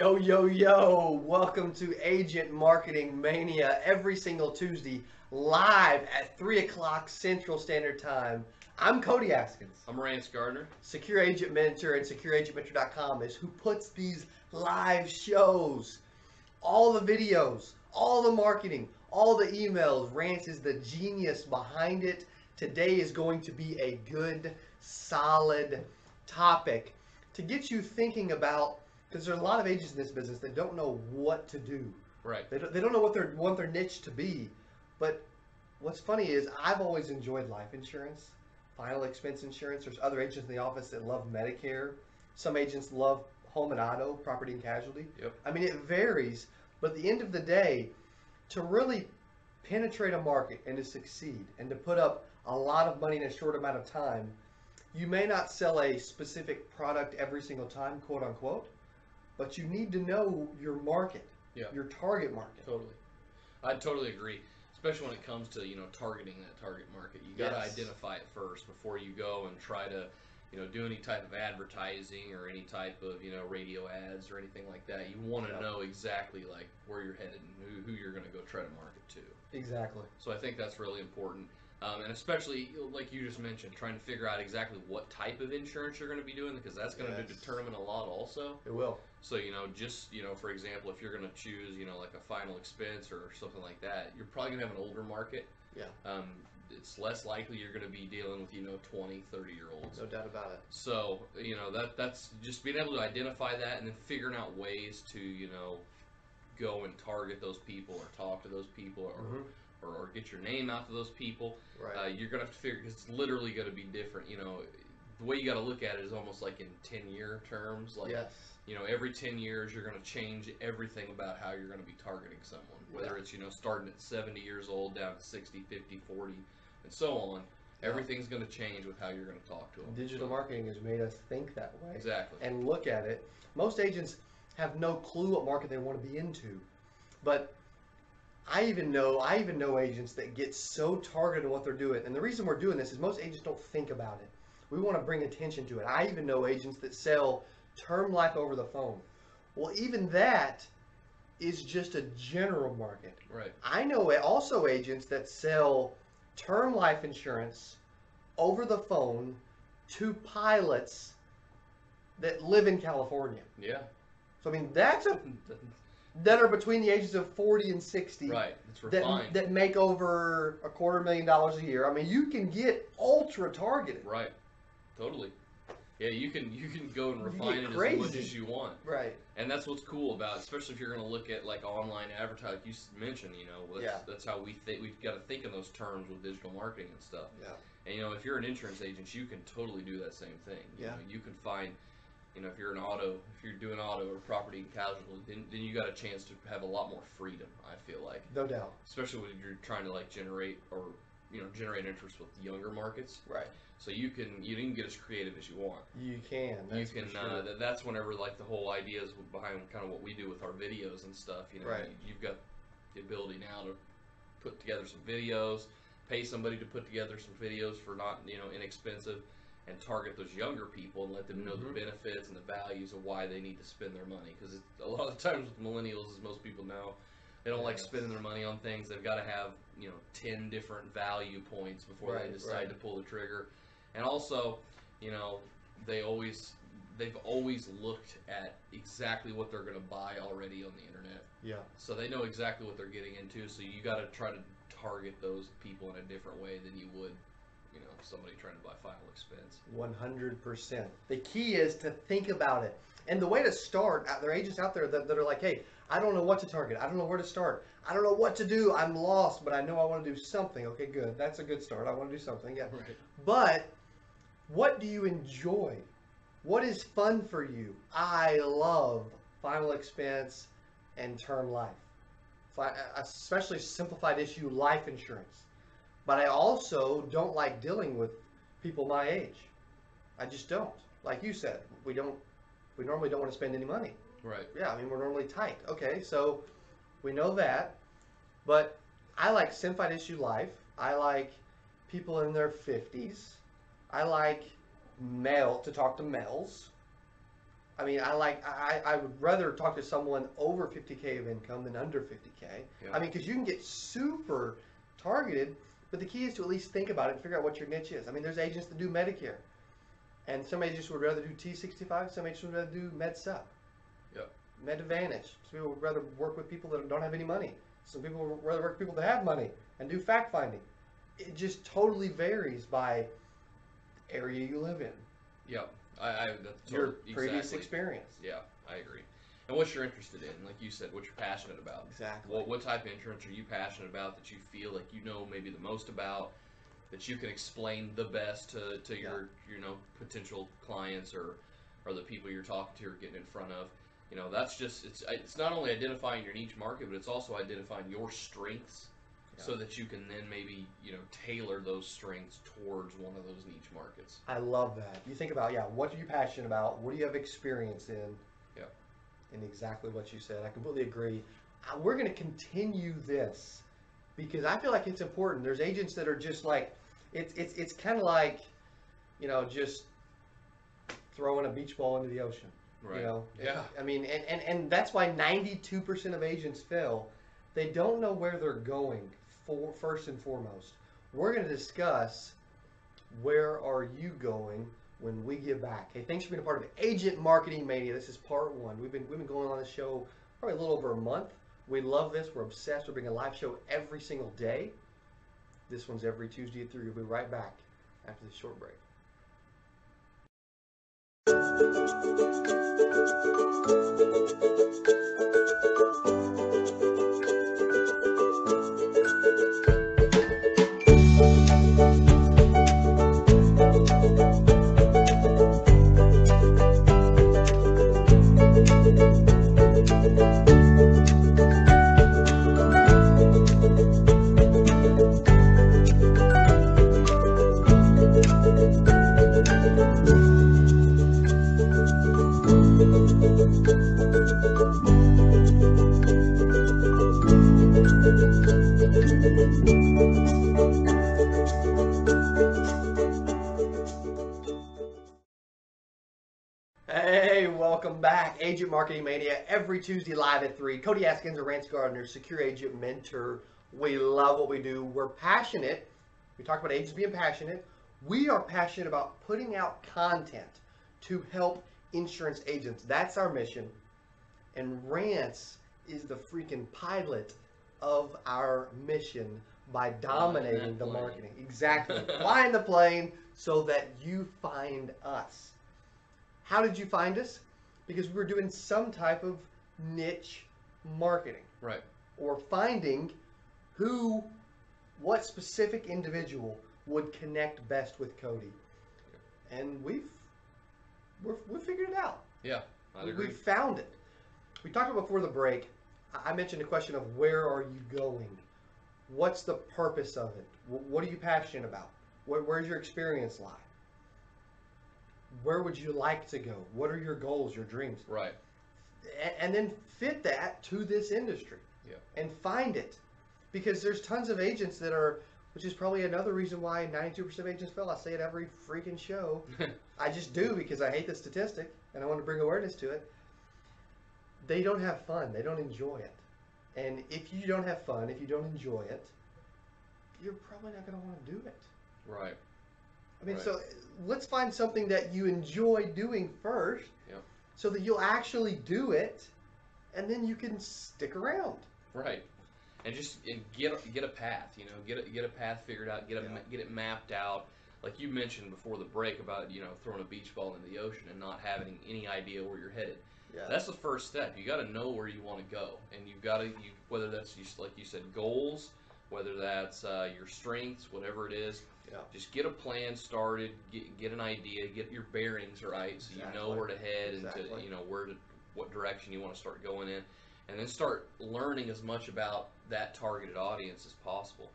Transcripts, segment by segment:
Yo, yo, yo! Welcome to Agent Marketing Mania every single Tuesday, live at 3 o'clock Central Standard Time. I'm Cody Askins. I'm Rance Gardner. Secure Agent Mentor and SecureAgentMentor.com is who puts these live shows, all the videos, all the marketing, all the emails. Rance is the genius behind it. Today is going to be a good, solid topic to get you thinking about, because there's a lot of agents in this business that don't know what to do. Right. They don't know what they want their niche to be. But what's funny is I've always enjoyed life insurance, final expense insurance. There's other agents in the office that love Medicare. Some agents love home and auto, property and casualty. Yep. I mean, it varies. But at the end of the day, to really penetrate a market and to succeed and to put up a lot of money in a short amount of time, you may not sell a specific product every single time, quote unquote, but you need to know your market, your target market. Totally. I totally agree, especially when it comes to, targeting that target market. You got to identify it first before you go and try to, do any type of advertising or any type of, radio ads or anything like that. You want to know exactly like where you're headed and who you're going to go try to market to. Exactly. So I think that's really important. And especially, like you just mentioned, trying to figure out exactly what type of insurance you're going to be doing, because that's going to determine a lot also. It will. So, for example, if you're going to choose, like a final expense or something like that, you're probably going to have an older market. Yeah. It's less likely you're going to be dealing with, 20, 30-year-olds. No doubt about it. So, that's just being able to identify that and then figuring out ways to, go and target those people or talk to those people or get your name out to those people. Right. You're going to have to figure, because it's literally going to be different. The way you got to look at it is almost like in 10-year terms. Like, every 10 years you're going to change everything about how you're going to be targeting someone. Whether it's, starting at 70 years old down to 60, 50, 40, and so on. Everything's going to change with how you're going to talk to them. Digital marketing has made us think that way. Exactly. And look at it. Most agents have no clue what market they want to be into. But I even know agents that get so targeted on what they're doing. And the reason we're doing this is most agents don't think about it. We want to bring attention to it. I even know agents that sell term life over the phone. Well, even that is just a general market. Right. I know also agents that sell term life insurance over the phone to pilots that live in California. Yeah. So, I mean, that are between the ages of 40 and 60. Right. It's refined. That make over $250,000 a year. I mean, you can get ultra targeted. Right. Totally. Yeah, you can go and refine it as much as you want. Right. And that's what's cool about it, especially if you're going to look at like online advertising. Like you mentioned, that's how we think. We've got to think in those terms with digital marketing and stuff. Yeah. And if you're an insurance agent, you can totally do that same thing. You can find, if you're doing auto or property and casualty, then you got a chance to have a lot more freedom. I feel like. No doubt. Especially when you're trying to like generate interest with younger markets. Right. So you can get as creative as you want. You can. That's for sure. That's whenever like the whole idea is behind kind of what we do with our videos and stuff. Right. You've got the ability now to put together some videos, pay somebody to put together some videos for not inexpensive, and target those younger people and let them know the benefits and the values of why they need to spend their money. Because a lot of the times with millennials, as most people know, they don't like spending their money on things. They've got to have 10 different value points before they decide to pull the trigger. And also, they've always looked at exactly what they're going to buy already on the internet. Yeah. So they know exactly what they're getting into. So you got to try to target those people in a different way than you would, somebody trying to buy final expense. 100%. The key is to think about it. And the way to start, there are agents out there that are like, hey, I don't know what to target. I don't know where to start. I don't know what to do. I'm lost, but I know I want to do something. Okay, good. That's a good start. I want to do something. Yeah. Right. But what do you enjoy? What is fun for you? I love final expense and term life, especially simplified issue life insurance. But I also don't like dealing with people my age. I just don't. Like you said, we normally don't want to spend any money. Right. Yeah, I mean, we're normally tight. Okay, so we know that. But I like simplified issue life. I like people in their 50s. I like to talk to males. I mean, I would rather talk to someone over 50K of income than under 50K. Yeah. I mean, because you can get super targeted, but the key is to at least think about it and figure out what your niche is. I mean, there's agents that do Medicare, and some agents would rather do T65, some agents would rather do Med Sup, Yep. Med Advantage. Some people would rather work with people that don't have any money. Some people would rather work with people that have money and do fact finding. It just totally varies by area you live in. Yep. That's Your totally, previous exactly. experience. Yeah, I agree. And what you're interested in, like you said, what you're passionate about. Exactly. What type of insurance are you passionate about that you feel like you know maybe the most about, that you can explain the best to your potential clients or the people you're talking to or getting in front of. That's just it's not only identifying your niche market, but it's also identifying your strengths so that you can then maybe tailor those strengths towards one of those niche markets. I love that. You think about, what are you passionate about? What do you have experience in? Yeah. And exactly what you said. I completely agree. We're going to continue this because I feel like it's important. There's agents that are just like, it's kind of like, just throwing a beach ball into the ocean. Right. Yeah. I mean, and that's why 92% of agents fail. They don't know where they're going, first and foremost. We're going to discuss where are you going when we get back. Hey, thanks for being a part of Agent Marketing Mania. This is part 1. We've been going on this show probably a little over a month. We love this. We're obsessed. We're bringing a live show every single day. This one's every Tuesday at 3. We'll be right back after this short break. Hey, welcome back. Agent Marketing Mania, every Tuesday live at 3. Cody Askins, a Ranch Gardener, secure agent mentor. We love what we do. We're passionate. We talked about agents being passionate. We are passionate about putting out content to help insurance agents. That's our mission. And Rance is the freaking pilot of our mission by dominating the marketing. Exactly. Flying the plane so that you find us. How did you find us? Because we were doing some type of niche marketing. Right. Or finding what specific individual would connect best with Cody. And we've figured it out. Yeah, I agree. We found it. We talked about before the break. I mentioned the question of where are you going? What's the purpose of it? What are you passionate about? Where's your experience lie? Where would you like to go? What are your goals, your dreams? Right. And then fit that to this industry. Yeah. And find it. Because there's tons of agents that are, which is probably another reason why 92% of agents fail. I say it every freaking show. I just do because I hate the statistic and I want to bring awareness to it. They don't have fun. They don't enjoy it. And if you don't have fun, if you don't enjoy it, you're probably not going to want to do it. Right. I mean, Right. So let's find something that you enjoy doing first, so that you'll actually do it, and then you can stick around. Right. And just get a path. Get a path figured out. Get it mapped out. Like you mentioned before the break about throwing a beach ball into the ocean and not having any idea where you're headed. Yeah. That's the first step. You got to know where you want to go, and you've got to whether that's just like you said goals, whether that's your strengths, whatever it is. Yeah. Just get a plan started, get an idea, get your bearings right, so you know where to head and to what direction you want to start going in, and then start learning as much about that targeted audience as possible.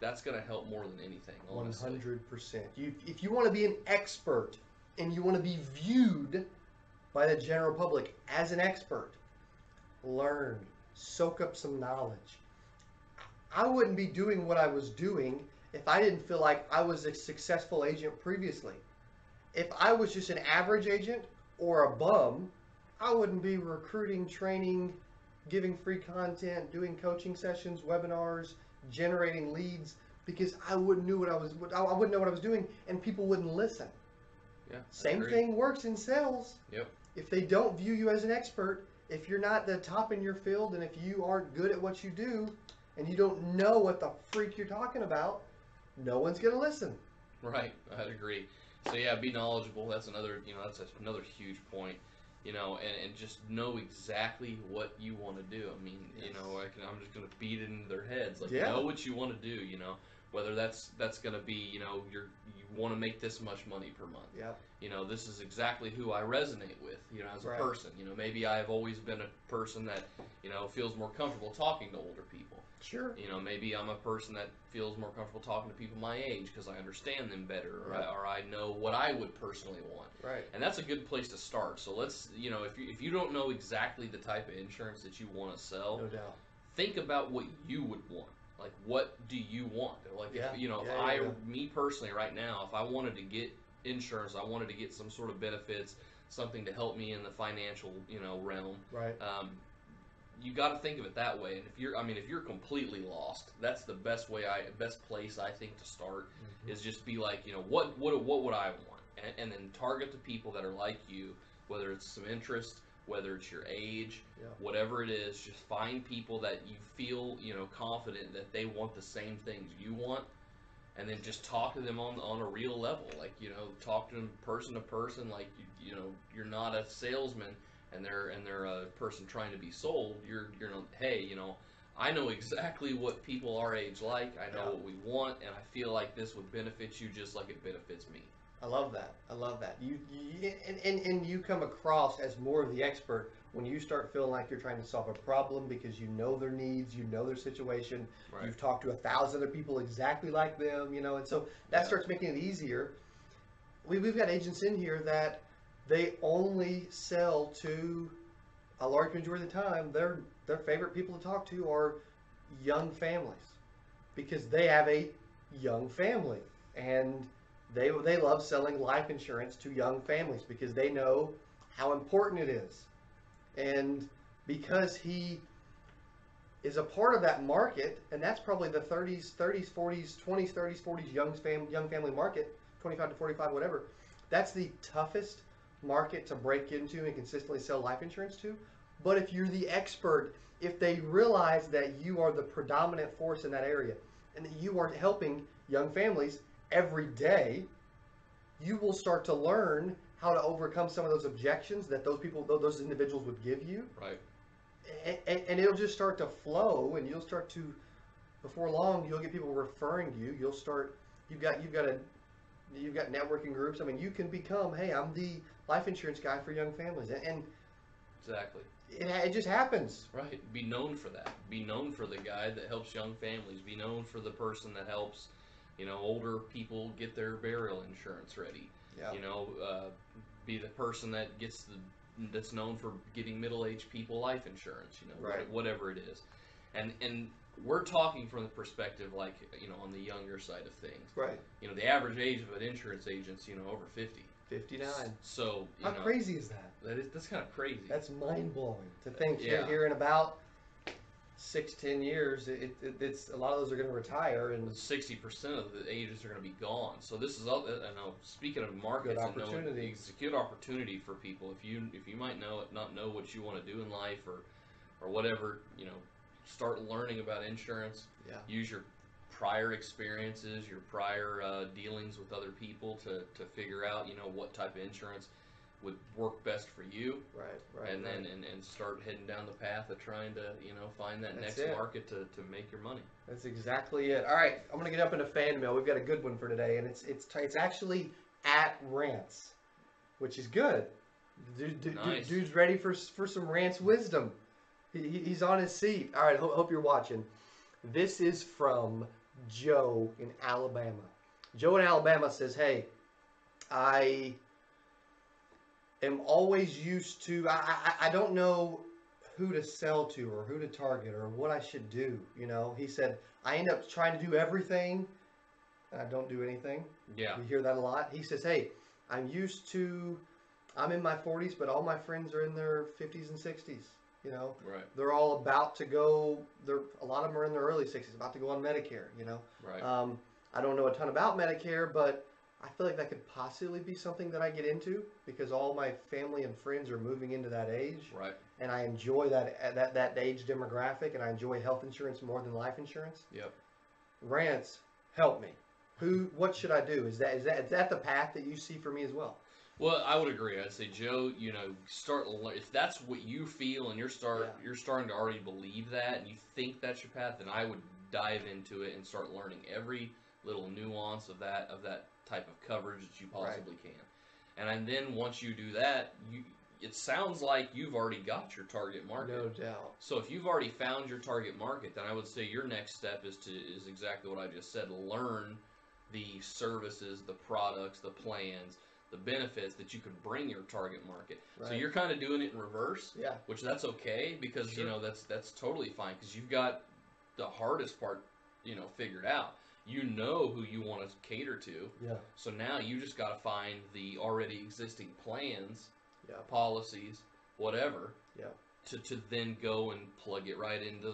That's going to help more than anything. 100%. If you want to be an expert and you want to be viewed by the general public as an expert, learn, soak up some knowledge. I wouldn't be doing what I was doing if I didn't feel like I was a successful agent previously. If I was just an average agent or a bum, I wouldn't be recruiting, training, giving free content, doing coaching sessions, webinars, generating leads, because I wouldn't know I wouldn't know what I was doing, and people wouldn't listen. Yeah. Same thing works in sales. Yep. If they don't view you as an expert, if you're not the top in your field, and if you aren't good at what you do, and you don't know what the freak you're talking about, no one's gonna listen. Right. I'd agree. So yeah, be knowledgeable. That's another, another huge point. And just know exactly what you want to do. I mean, Yes. I'm just going to beat it into their heads. Like, Yeah. know what you want to do. Whether that's going to be, you want to make this much money per month. Yeah. This is exactly who I resonate with, as a Right. person. Maybe I've always been a person that, feels more comfortable talking to older people. Sure. Maybe I'm a person that feels more comfortable talking to people my age because I understand them better, Right. or I know what I would personally want. Right. And that's a good place to start. So let's, if you don't know exactly the type of insurance that you want to sell, No doubt. think about what you would want. Like, what do you want? Like, Yeah. Me personally right now, if I wanted to get insurance, I wanted to get some sort of benefits, something to help me in the financial, realm. Right. You got to think of it that way. And if you're completely lost, that's the best place I think to start is just be like, what would I want? And then target the people that are like you, whether it's some interest, whether it's your age, whatever it is, just find people that you feel, confident that they want the same things you want. And then just talk to them on a real level, like, talk to them person to person, like, you're not a salesman and they're a person trying to be sold. You're hey, I know exactly what people our age like. I know what we want, and I feel like this would benefit you just like it benefits me. I love that. And you come across as more of the expert when you start feeling like you're trying to solve a problem because you know their needs, you know their situation. Right. You've talked to 1,000 other people exactly like them, and so that starts making it easier. We've got agents in here that they only sell to, a large majority of the time, their favorite people to talk to are young families because they have a young family, and they love selling life insurance to young families because they know how important it is. And because he is a part of that market, and that's probably the 30s, 40s, 20s, 30s, 40s young family market, 25 to 45, whatever. That's the toughest market to break into and consistently sell life insurance to. But if you're the expert, if they realize that you are the predominant force in that area and that you are helping young families every day, you will start to learn how to overcome some of those objections that those individuals would give you. Right. And it'll just start to flow, and you'll start to, before long, you'll get people referring you. You've got networking groups. I mean, you can become, hey, I'm the life insurance guy for young families, and exactly. It just happens. Right. Be known for that. Be known for the guy that helps young families. Be known for the person that helps, older people get their burial insurance ready. Yeah. Be the person that that's known for getting middle-aged people life insurance. Right. Whatever it is, and we're talking from the perspective like on the younger side of things. Right. The average age of an insurance agent's over 50. 59. So how crazy is that? That's kind of crazy. That's mind blowing to think Yeah. here in about 6-10 years, it's a lot of those are going to retire, and 60% of the agents are going to be gone. So this is all. I know. Speaking of markets, good opportunity. It's a good opportunity for people. If you might not know what you want to do in life or whatever, start learning about insurance. Yeah. Use your prior experiences, your prior dealings with other people to figure out what type of insurance would work best for you. Right. And then and start heading down the path of trying to find that That's next it. market to make your money. That's exactly it. All right, I'm gonna get up into fan mail. We've got a good one for today, and it's actually at Rants, which is good. Nice. Dude's ready for some Rants wisdom. He's on his seat. All right, hope you're watching. This is from Joe in Alabama. Joe in Alabama says, "Hey, I am always used to. I don't know who to sell to or who to target or what I should do. He said, I end up trying to do everything and I don't do anything. Yeah. We hear that a lot. He says, hey, I'm used to I'm in my 40s, but all my friends are in their 50s and 60s. You know, Right. they're all about to go. A lot of them are in their early 60s, about to go on Medicare. You know, Right. I don't know a ton about Medicare, but I feel like that could possibly be something that I get into because all my family and friends are moving into that age. Right. And I enjoy that age demographic, and I enjoy health insurance more than life insurance. Yep. Rance, help me. What should I do? Is that the path that you see for me as well? Well, I would agree. I'd say, Joe, start if that's what you feel and you're starting to already believe that and you think that's your path, then I would dive into it and start learning every little nuance of that type of coverage that you possibly can. And then once you do that, it sounds like you've already got your target market. No doubt. So if you've already found your target market, then I would say your next step is exactly what I just said. Learn the services, the products, the plans, the benefits that you can bring your target market. Right. So you're kind of doing it in reverse, which that's okay because that's totally fine because you've got the hardest part, figured out. You know who you want to cater to. Yeah. So now you just got to find the already existing plans, policies, whatever. Yeah. To then go and plug it right into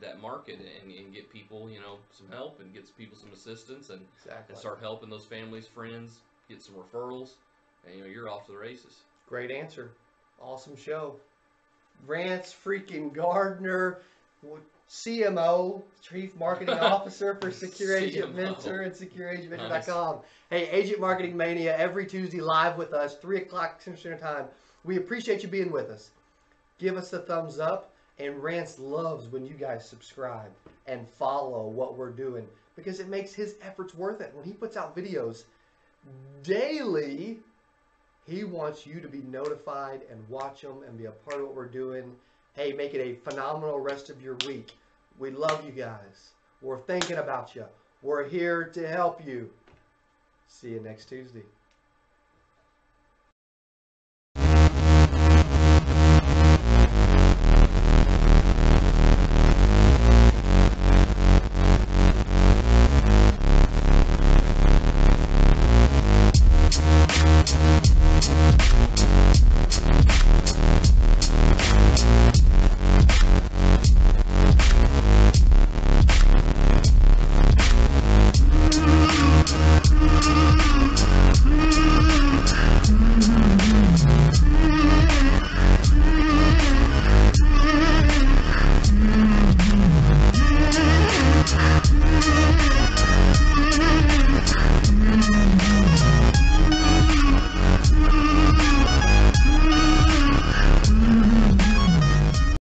that market and get people, some help and get people some assistance and start helping those families, friends, get some referrals, and you're off to the races. Great answer. Awesome show. Rance freaking Gardner, CMO, Chief Marketing Officer for Secure Agent Mentor and SecureAgentMentor.com. Nice. Hey, Agent Marketing Mania, every Tuesday live with us, 3 o'clock Central Standard Time. We appreciate you being with us. Give us a thumbs up, and Rance loves when you guys subscribe and follow what we're doing because it makes his efforts worth it. When he puts out videos daily, he wants you to be notified and watch them and be a part of what we're doing. Hey, make it a phenomenal rest of your week. We love you guys. We're thinking about you. We're here to help you. See you next Tuesday.